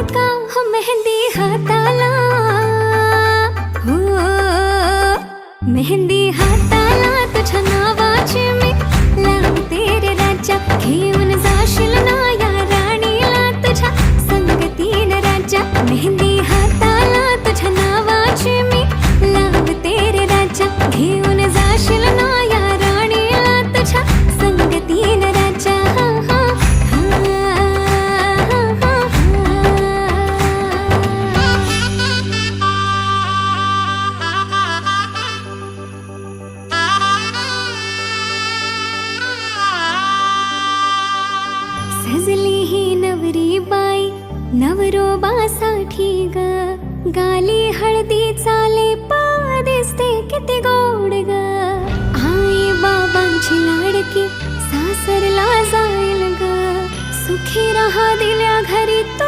का हो मेहंदी हाताला, हो मेहंदी हाताला तुझ्या नावाची मी लावते रे राजा. घेऊन जाशील ना या राणीला तुझ्या संगतीन राजा. मेहंदी हाताला तुझ्या नावाची मी लावते रे राजा. घेऊन जाशील ना या राणीला तुझ्या संगतीन राजा. सजली ही नवरी बाई नवरोबासाठी ग. गाली हळदी चाले पा दिसते किती गोड ग. आई बाबांची लाडकी सासरला जाईल ग. सुखी राहा दिल्या घरी तो